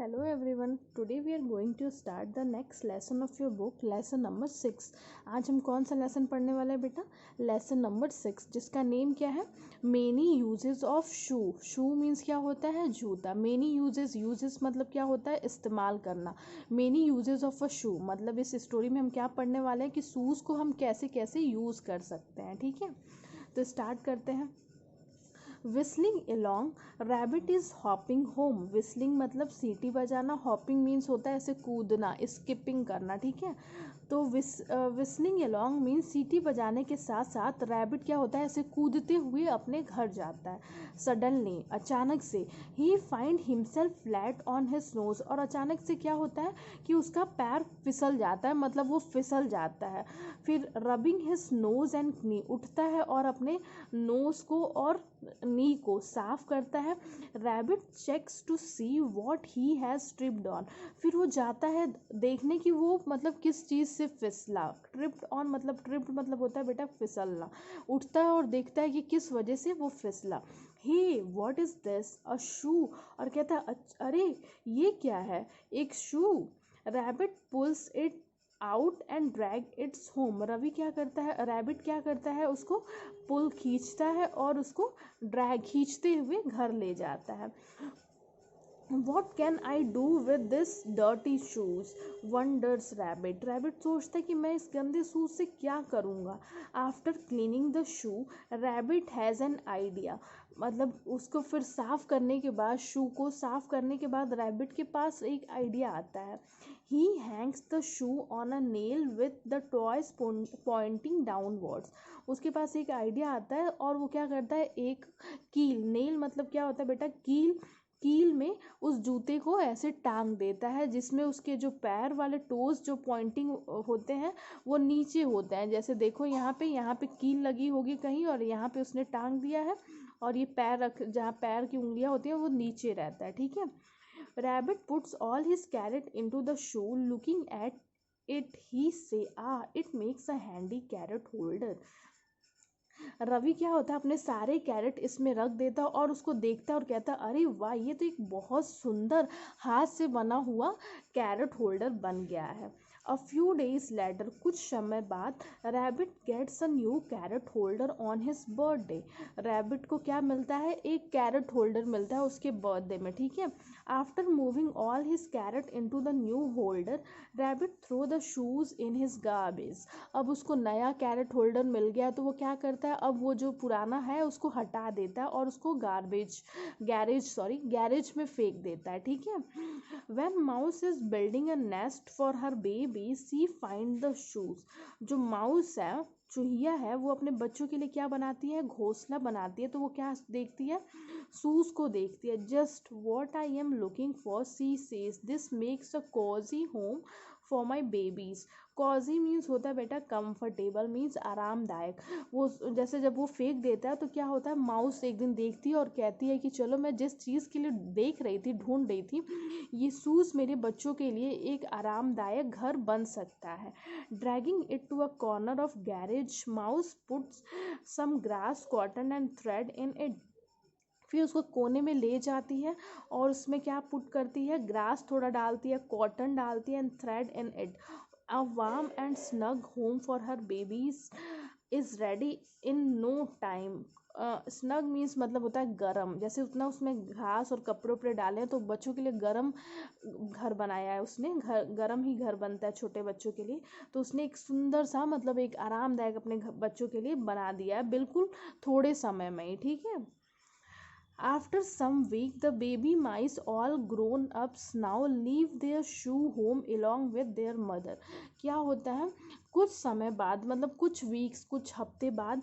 Hello everyone. Today we are going to start the next lesson of your book, lesson number 6. आज हम कौन सा lesson पढ़ने वाले हैं बेटा? लेसन नंबर 6, जिसका नेम क्या है? Many uses of shoe. Shoe means क्या होता है? जूता. Many uses मतलब क्या होता है? इस्तेमाल करना. Many uses of a shoe मतलब इस स्टोरी में हम क्या पढ़ने वाले हैं कि शूज़ को हम कैसे कैसे यूज़ कर सकते हैं. ठीक है, तो स्टार्ट करते हैं. Whistling along, rabbit is hopping home. Whistling मतलब सीटी बजाना, hopping means होता है ऐसे कूदना, स्किपिंग करना. ठीक है, तो whistling along means सीटी बजाने के साथ साथ रैबिट क्या होता है ऐसे कूदते हुए अपने घर जाता है. सडनली अचानक से, he find himself flat on his nose. और अचानक से क्या होता है कि उसका पैर फिसल जाता है, मतलब वो फिसल जाता है. फिर rubbing his nose and knee, उठता है और अपने नोज को और नी को साफ करता है. Rabbit checks to see what he has tripped on. फिर वो जाता है देखने की वो मतलब किस चीज़ से फिसला. ट्रिप्ड ऑन मतलब ट्रिप्ड मतलब होता है बेटा फिसलना. उठता है और देखता है कि किस वजह से वो फिसला. Hey what is this, a shoe. और कहता है अरे ये क्या है, एक shoe. Rabbit pulls it out and drag its home. Ravi क्या करता है, रैबिट क्या करता है, उसको पुल खींचता है और उसको ड्रैग खींचते हुए घर ले जाता है. What can I do with this dirty shoes? Wonders rabbit. Rabbit सोचता है कि मैं इस गंदे शूज से क्या करूँगा. After cleaning the shoe, rabbit has an idea. मतलब उसको फिर साफ करने के बाद, शू को साफ करने के बाद रैबिट के पास एक आइडिया आता है. He hangs the shoe on a nail with the toys pointing downwards. उसके पास एक आइडिया आता है और वो क्या करता है, एक कील, नेल मतलब क्या होता है बेटा, कील में उस जूते को ऐसे टांग देता है, जिसमें उसके जो पैर वाले टोज जो पॉइंटिंग होते हैं वो नीचे होते हैं. जैसे देखो यहाँ पे कील लगी होगी कहीं और यहाँ पे उसने टांग दिया है और ये पैर रख, जहाँ पैर की उंगलियां होती हैं वो नीचे रहता है. ठीक है. Rabbit puts all his carrot into the shoe. Looking at it he says it makes a handy carrot holder. Ravi क्या होता है अपने सारे कैरेट इसमें रख देता है और उसको देखता है और कहता है अरे वाह, ये तो एक बहुत सुंदर हाथ से बना हुआ कैरेट होल्डर बन गया है. अ फ्यू डेज लेटर, कुछ समय बाद, rabbit gets a new carrot holder on his birthday. Rabbit को क्या मिलता है, एक कैरेट होल्डर मिलता है उसके बर्थडे में. ठीक है. After moving all his carrot into the new holder, rabbit throw the shoes in his garbage. अब उसको नया कैरेट होल्डर मिल गया तो वो क्या करता है, अब वो जो पुराना है उसको हटा देता है और उसको गैरेज में फेंक देता है. ठीक है. When mouse is building a nest for her baby, she find the shoes. जो माउस है, चूहिया है, वो अपने बच्चों के लिए क्या बनाती है, घोंसला बनाती है. तो वो क्या देखती है, शूज को देखती है. Just what I am looking for, she says, this makes a cosy home for my babies. Cosy means होता है बेटा कंफर्टेबल, मीन्स आरामदायक. वो जैसे जब वो फेंक देता है तो क्या होता है, माउस एक दिन देखती है और कहती है कि चलो, मैं जिस चीज़ के लिए देख रही थी, ढूंढ रही थी, ये शूज़ मेरे बच्चों के लिए एक आरामदायक घर बन सकता है. Dragging it to a corner of garage, mouse puts some grass, cotton and thread in it. फिर उसको कोने में ले जाती है और उसमें क्या पुट करती है, ग्रास थोड़ा डालती है, कॉटन डालती है, and thread in it. A warm and snug home for her babies is ready in no time. Snug means मतलब होता है गरम. जैसे उतना उसमें घास और कपड़े उपड़े डाले तो बच्चों के लिए गरम घर बनाया है उसने. गरम ही घर बनता है छोटे बच्चों के लिए. तो उसने एक सुंदर सा मतलब एक आरामदायक अपने बच्चों के लिए बना दिया है, बिल्कुल थोड़े समय में ही. ठीक है. After some week, the baby mice, all grown ups now, leave their shoe home along with their mother. क्या होता है, कुछ समय बाद मतलब कुछ वीक्स, कुछ हफ्ते बाद,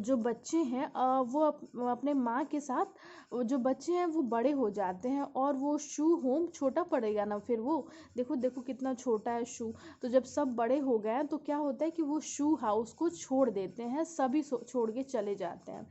जो बच्चे हैं वो अपने माँ के साथ, जो बच्चे हैं वो बड़े हो जाते हैं और वो शू होम छोटा पड़ेगा ना, फिर वो देखो देखो कितना छोटा है शू. तो जब सब बड़े हो गए हैं तो क्या होता है कि वो शू हाउस को छोड़ देते हैं, सभी छोड़ के चले जाते हैं.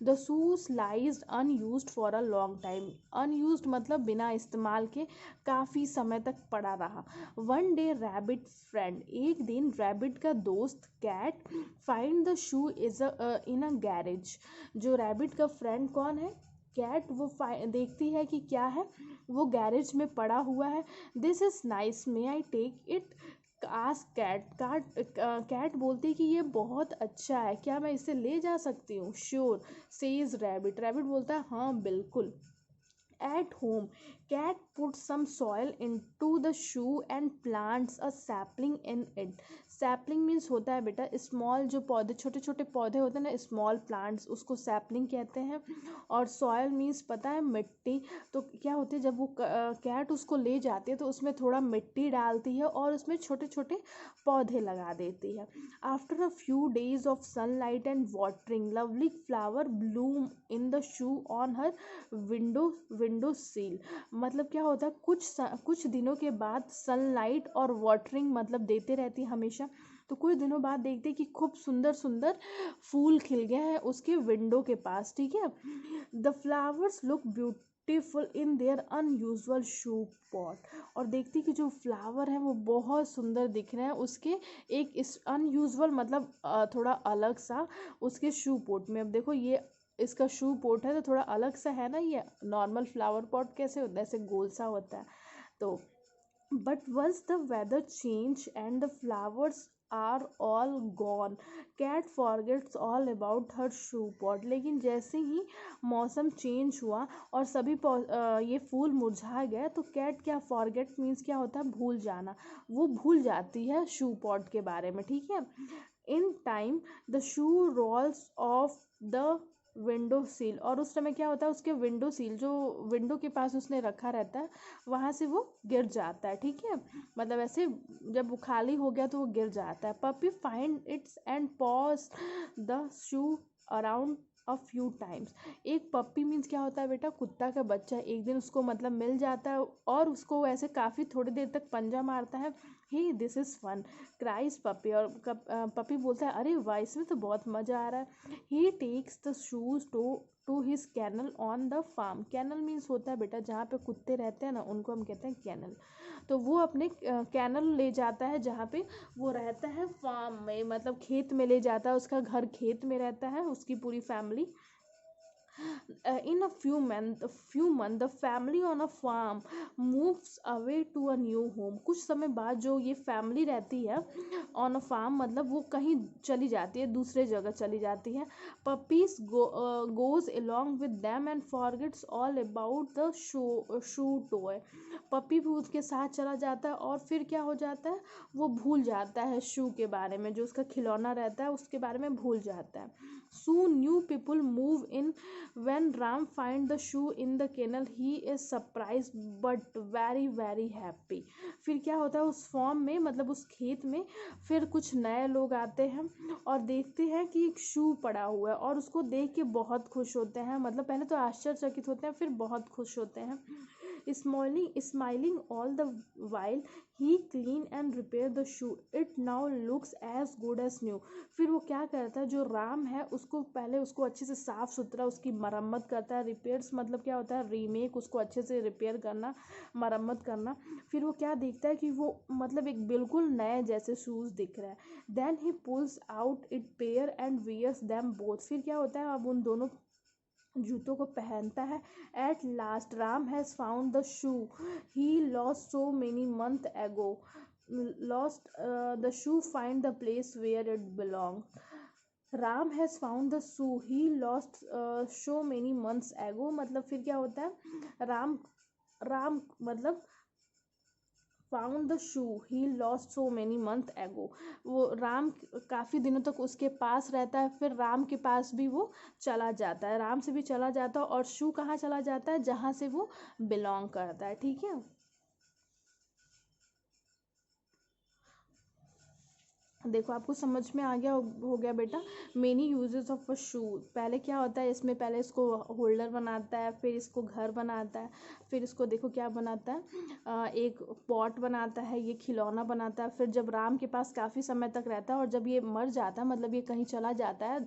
The shoes lies unused for a long time. Unused मतलब बिना इस्तेमाल के काफ़ी समय तक पड़ा रहा. वन डे रैबिट फ्रेंड, एक दिन रैबिट का दोस्त cat find the shoe is in a garage. जो रैबिट का फ्रेंड कौन है, कैट, वो देखती है कि क्या है, वो गैरेज में पड़ा हुआ है। This is nice, may I take it, आज कैट बोलती है कि ये बहुत अच्छा है, क्या मैं इसे ले जा सकती हूँ? श्योर, सेज रैबिट, रैबिट बोलता है हाँ बिल्कुल। At home, cat puts some soil into the shoe and plants a sapling in it. Sapling means होता है बेटा स्मॉल, जो पौधे छोटे छोटे पौधे होते हैं ना, स्मॉल प्लांट्स, उसको सैपलिंग कहते हैं। और सॉयल मीन्स पता है मिट्टी। तो क्या होती है, जब वो कैट उसको ले जाती है तो उसमें थोड़ा मिट्टी डालती है और उसमें छोटे छोटे पौधे लगा देती है। After a few days of sunlight and watering, lovely flower Bloom in the shoe on her window sill. मतलब क्या होता है, कुछ दिनों के बाद सनलाइट और वाटरिंग मतलब देते रहती है हमेशा, तो कुछ दिनों बाद देखते कि खूब सुंदर सुंदर फूल खिल गए हैं उसके विंडो के पास, ठीक है। The flowers look beautiful in their unusual shoe pot. और देखती कि जो फ्लावर है वो बहुत सुंदर दिख रहे हैं उसके एक इस अनयूजुअल मतलब थोड़ा अलग सा उसके शू पॉट में। अब देखो ये इसका शू पॉट है तो थोड़ा अलग सा है ना, ये नॉर्मल फ्लावर पॉट कैसे होता है, ऐसे गोल सा होता है। तो but once the weather change and the flowers are all gone, cat forgets all about her shoe pot. लेकिन जैसे ही मौसम चेंज हुआ और सभी ये फूल मुरझा गए तो कैट क्या, फॉरगेट मीन्स क्या होता है, भूल जाना, वो भूल जाती है शू पॉट के बारे में, ठीक है। In time the shoe rolls off the window sill, और उस समय क्या होता है उसके विंडो सील जो विंडो के पास उसने रखा रहता है वहाँ से वो गिर जाता है, ठीक है। मतलब ऐसे जब वो खाली हो गया तो वो गिर जाता है। Puppy find its and pause the shoe around a few times. एक पप्पी मीन्स क्या होता है बेटा, कुत्ता का बच्चा, एक दिन उसको मतलब मिल जाता है और उसको ऐसे काफ़ी थोड़ी देर तक पंजा मारता है। He this is fun, cries puppy, और पपी बोलता है अरे वाह इसमें तो बहुत मज़ा आ रहा है। He takes the shoes to his kennel on the farm. Kennel means होता है बेटा जहाँ पे कुत्ते रहते हैं ना, उनको हम कहते हैं कैनल। तो वो अपने कैनल ले जाता है जहाँ पे वो रहता है फार्म में, मतलब खेत में ले जाता है, उसका घर खेत में रहता है, उसकी पूरी family. In a few months the family on a farm moves away to a new home। कुछ समय बाद जो ये फैमिली रहती है ऑन अ फार्म मतलब वो कहीं चली जाती है, दूसरे जगह चली जाती है। Puppies goes along with them and forgets all about the shoe toy। Puppy भी उसके साथ चला जाता है और फिर क्या हो जाता है, वो भूल जाता है शू के बारे में, जो उसका खिलौना रहता है उसके बारे में भूल जाता है। Soon new people move in। When Ram find the shoe in the kennel, he is surprised but very very happy। फिर क्या होता है उस फॉर्म में मतलब उस खेत में फिर कुछ नए लोग आते हैं और देखते हैं कि एक शू पड़ा हुआ है और उसको देख के बहुत खुश होते हैं, मतलब पहले तो आश्चर्यचकित होते हैं फिर बहुत खुश होते हैं। Smiling all the while, he clean and repair the shoe, it now looks as good as new। फिर वो क्या करता है, जो राम है उसको पहले उसको अच्छे से साफ सुथरा उसकी मरम्मत करता है। रिपेयर्स मतलब क्या होता है, रीमेक, उसको अच्छे से रिपेयर करना, मरम्मत करना। फिर वो क्या देखता है कि वो मतलब एक बिल्कुल नए जैसे शूज़ दिख रहा है। Then he pulls out it pair and wears them both. फिर क्या होता है, अब उन दोनों जूतों को पहनता है। At last Ram has found the shoe he lost so many month ago. Lost the shoe find the place where it belong. Ram has found the shoe he lost so many months ago. मतलब फिर क्या होता है, राम राम मतलब found the shoe he lost so many month ago. वो राम काफ़ी दिनों तक उसके पास रहता है, फिर राम के पास भी वो चला जाता है, राम से भी चला जाता है और शू कहाँ चला जाता है, जहाँ से वो बिलोंग करता है, ठीक है। देखो आपको समझ में आ गया हो गया बेटा। मेनी यूजेस ऑफ अ शू, पहले क्या होता है इसमें, पहले इसको होल्डर बनाता है, फिर इसको घर बनाता है, फिर इसको देखो क्या बनाता है, एक पॉट बनाता है, ये खिलौना बनाता है। फिर जब राम के पास काफ़ी समय तक रहता है और जब ये मर जाता है मतलब ये कहीं चला जाता है,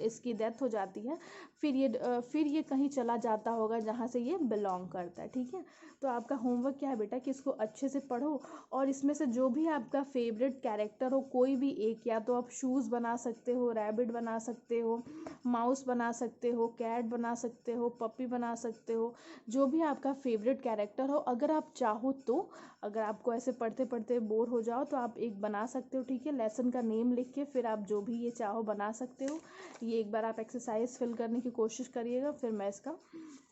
इसकी डेथ हो जाती है, फिर ये कहीं चला जाता होगा जहाँ से ये बिलोंग करता है, ठीक है। तो आपका होमवर्क क्या है बेटा कि इसको अच्छे से पढ़ो और इसमें से जो भी आपका फेवरेट कैरेक्टर हो, कोई कोई भी एक, या तो आप शूज़ बना सकते हो, रैबिट बना सकते हो, माउस बना सकते हो, कैट बना सकते हो, पपी बना सकते हो, जो भी आपका फेवरेट कैरेक्टर हो। अगर आप चाहो तो, अगर आपको ऐसे पढ़ते पढ़ते बोर हो जाओ तो आप एक बना सकते हो, ठीक है। लेसन का नेम लिख के फिर आप जो भी ये चाहो बना सकते हो। ये एक बार आप एक्सरसाइज फिल करने की कोशिश करिएगा, फिर मैं इसका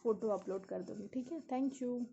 फ़ोटो अपलोड कर दूँगी, ठीक है। Thank you.